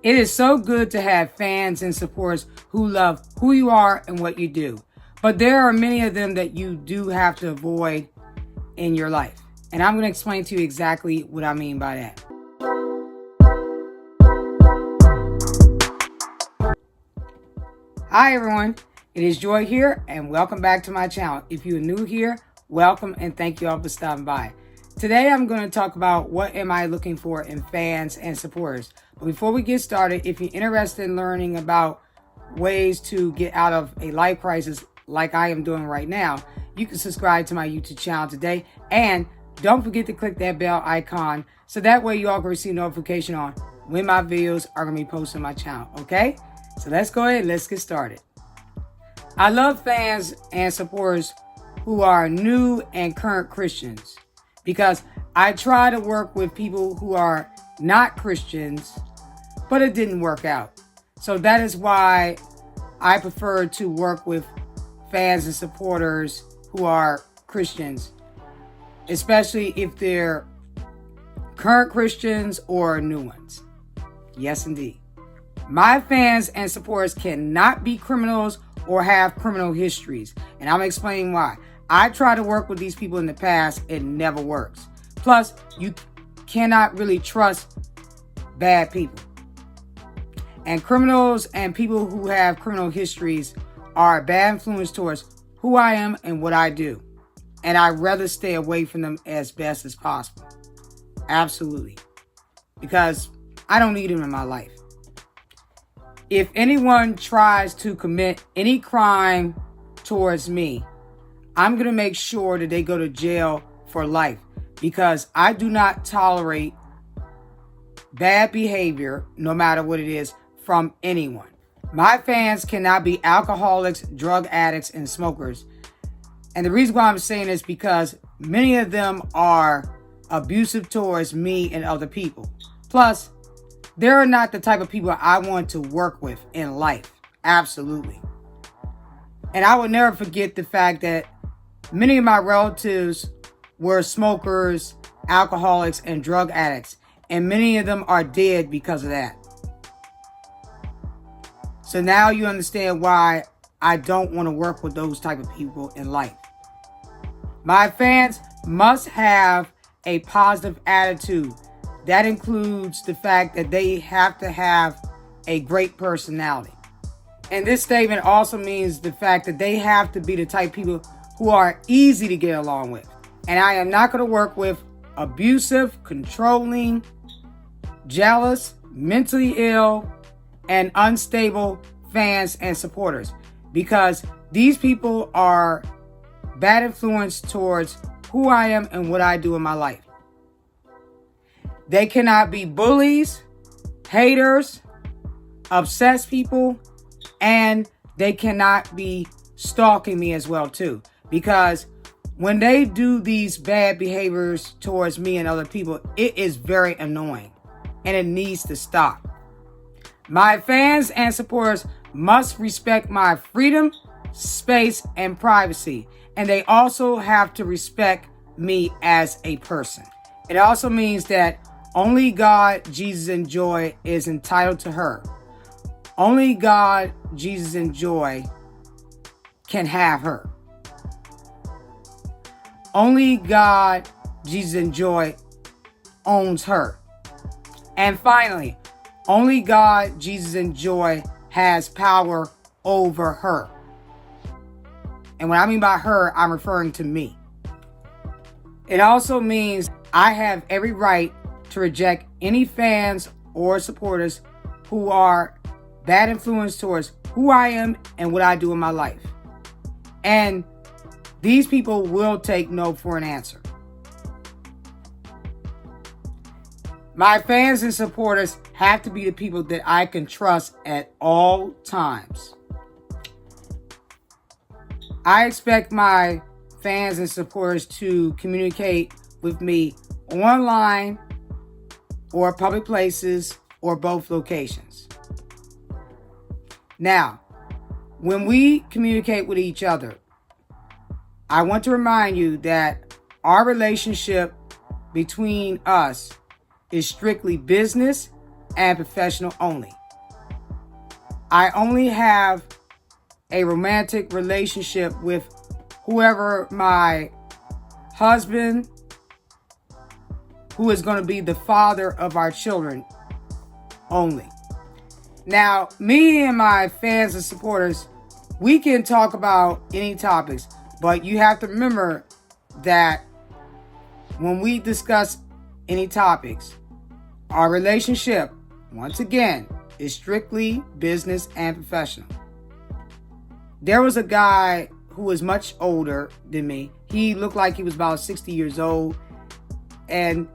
It is so good to have fans and supporters who love who you are and what you do. But there are many of them that you do have to avoid in your life. And I'm going to explain to you exactly what I mean by that. Hi everyone, it is Joy here and welcome back to my channel. If you're new here, welcome and thank you all for stopping by. Today I'm going to talk about what am I looking for in fans and supporters. But before we get started, if you're interested in learning about ways to get out of a life crisis like I am doing right now, you can subscribe to my YouTube channel today. And don't forget to click that bell icon so that way you all can receive notification on when my videos are going to be posted on my channel, okay? So let's go ahead and let's get started. I love fans and supporters who are new and current Christians because I try to work with people who are not Christians, but it didn't work out. So that is why I prefer to work with fans and supporters who are Christians, especially if they're current Christians or new ones. Yes, indeed. My fans and supporters cannot be criminals or have criminal histories. And I'm explaining why. I try to work with these people in the past. It never works. Plus, you cannot really trust bad people. And criminals and people who have criminal histories are a bad influence towards who I am and what I do. And I'd rather stay away from them as best as possible. Absolutely. Because I don't need them in my life. If anyone tries to commit any crime towards me, I'm going to make sure that they go to jail for life because I do not tolerate bad behavior, no matter what it is, from anyone. My fans cannot be alcoholics, drug addicts, and smokers. And the reason why I'm saying this is because many of them are abusive towards me and other people. Plus, they're not the type of people I want to work with in life. Absolutely. And I will never forget the fact that many of my relatives were smokers, alcoholics, and drug addicts. And many of them are dead because of that. So now you understand why I don't want to work with those type of people in life. My fans must have a positive attitude. That includes the fact that they have to have a great personality. And this statement also means the fact that they have to be the type of people who are easy to get along with. And I am not going to work with abusive, controlling, jealous, mentally ill, and unstable fans and supporters. Because these people are bad influence towards who I am and what I do in my life. They cannot be bullies, haters, obsessed people, and they cannot be stalking me as well too. Because when they do these bad behaviors towards me and other people, it is very annoying and it needs to stop. My fans and supporters must respect my freedom, space, and privacy. And they also have to respect me as a person. It also means that only God, Jesus, and Joy is entitled to her. Only God, Jesus, and Joy can have her. Only God, Jesus, and Joy owns her. And finally, only God, Jesus, and Joy has power over her. And what I mean by her, I'm referring to me. It also means I have every right to reject any fans or supporters who are bad influence towards who I am and what I do in my life. And these people will take no for an answer. My fans and supporters have to be the people that I can trust at all times. I expect my fans and supporters to communicate with me online or public places or both locations. Now, when we communicate with each other, I want to remind you that our relationship between us is strictly business and professional only. I only have a romantic relationship with whoever my husband, who is going to be the father of our children, only. Now, me and my fans and supporters, we can talk about any topics, but you have to remember that when we discuss any topics, our relationship, once again, is strictly business and professional. There was a guy who was much older than me. He looked like he was about 60 years old, and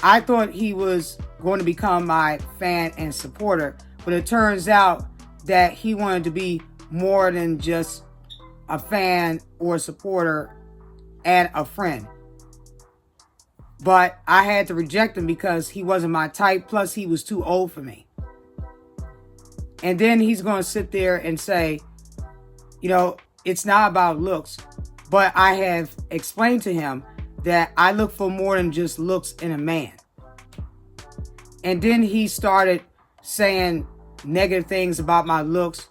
I thought he was going to become my fan and supporter, but it turns out that he wanted to be more than just a fan or a supporter and a friend. But I had to reject him because he wasn't my type, plus he was too old for me. And then he's going to sit there and say, you know, it's not about looks. But I have explained to him that I look for more than just looks in a man. And then he started saying negative things about my looks.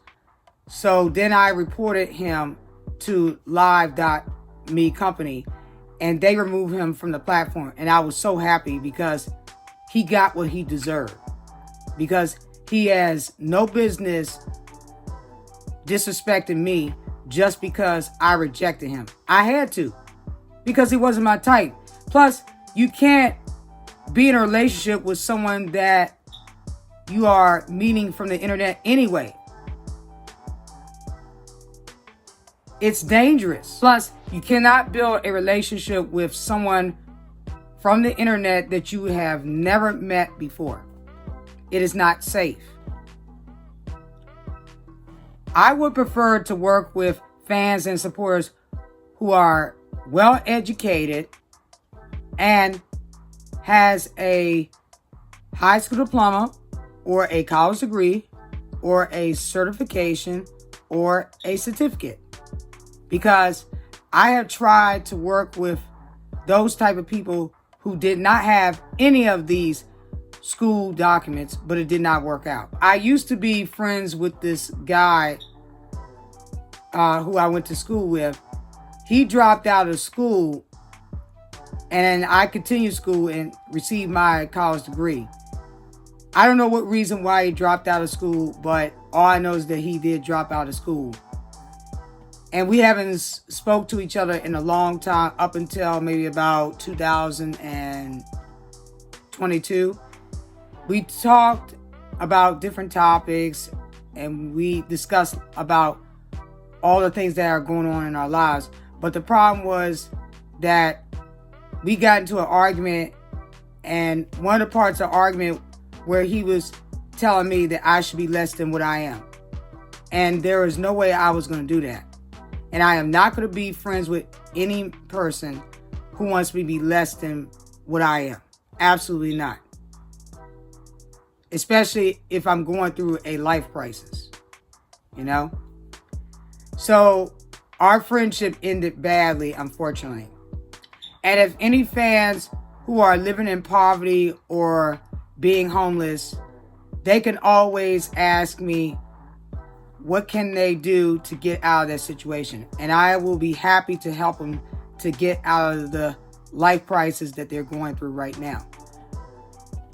So then I reported him to Live.me company, and they removed him from the platform. And I was so happy because he got what he deserved. Because he has no business disrespecting me just because I rejected him. I had to, because he wasn't my type. Plus, you can't be in a relationship with someone that you are meeting from the internet anyway. It's dangerous. Plus, you cannot build a relationship with someone from the internet that you have never met before. It is not safe. I would prefer to work with fans and supporters who are well educated and has a high school diploma or a college degree or a certification or a certificate. Because I have tried to work with those type of people who did not have any of these school documents, but it did not work out. I used to be friends with this guy who I went to school with. He dropped out of school, and I continued school and received my college degree. I don't know what reason why he dropped out of school, but all I know is that he did drop out of school. And we haven't spoke to each other in a long time, up until maybe about 2022. We talked about different topics, and we discussed about all the things that are going on in our lives. But the problem was that we got into an argument, and one of the parts of the argument where he was telling me that I should be less than what I am. And there was no way I was going to do that. And I am not going to be friends with any person who wants me to be less than what I am. Absolutely not. Especially if I'm going through a life crisis, you know? So our friendship ended badly, unfortunately. And if any fans who are living in poverty or being homeless, they can always ask me, what can they do to get out of that situation? And I will be happy to help them to get out of the life crisis that they're going through right now.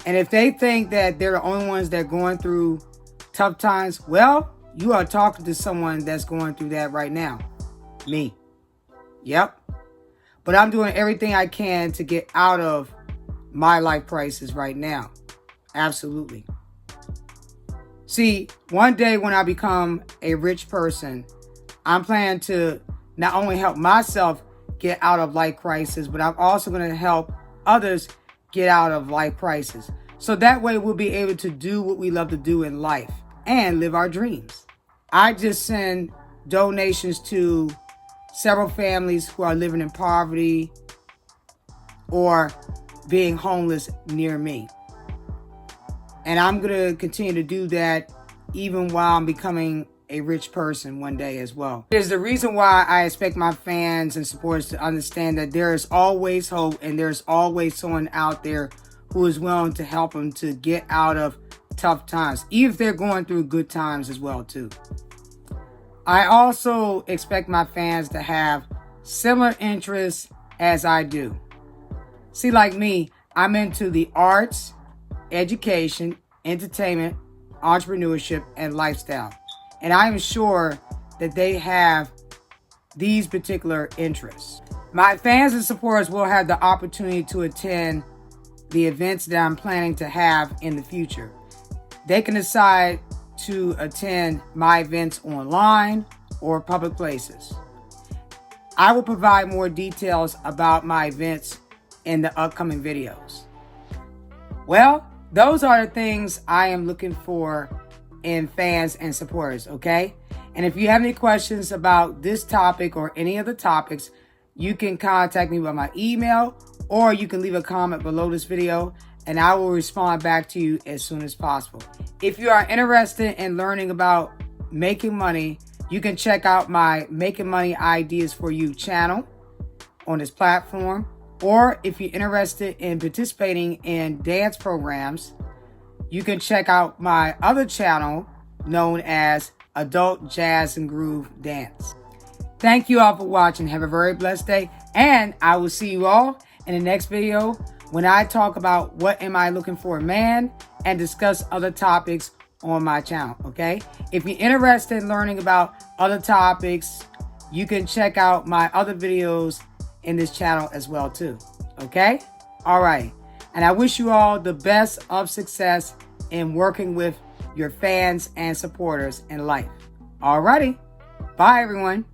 And if they think that they're the only ones that are going through tough times, well, you are talking to someone that's going through that right now. Me. Yep. But I'm doing everything I can to get out of my life crisis right now. Absolutely. See, one day when I become a rich person, I'm planning to not only help myself get out of life crisis, but I'm also going to help others get out of life crisis. So that way we'll be able to do what we love to do in life and live our dreams. I just send donations to several families who are living in poverty or being homeless near me. And I'm going to continue to do that even while I'm becoming a rich person one day as well. It's the reason why I expect my fans and supporters to understand that there is always hope, and there's always someone out there who is willing to help them to get out of tough times, even if they're going through good times as well too. I also expect my fans to have similar interests as I do. See, like me, I'm into the arts, education, entertainment, entrepreneurship, and lifestyle. And I am sure that they have these particular interests. My fans and supporters will have the opportunity to attend the events that I'm planning to have in the future. They can decide to attend my events online or public places. I will provide more details about my events in the upcoming videos. Well, those are the things I am looking for in fans and supporters, okay? And if you have any questions about this topic or any other topics, you can contact me by my email, or you can leave a comment below this video and I will respond back to you as soon as possible. If you are interested in learning about making money, you can check out my Making Money Ideas for You channel on this platform. Or if you're interested in participating in dance programs, you can check out my other channel known as Adult Jazz and Groove Dance. Thank you all for watching. Have a very blessed day. And I will see you all in the next video when I talk about what am I looking for in man and discuss other topics on my channel, okay? If you're interested in learning about other topics, you can check out my other videos in this channel as well too, okay? All right. And I wish you all the best of success in working with your fans and supporters in life. Alrighty. Bye, everyone.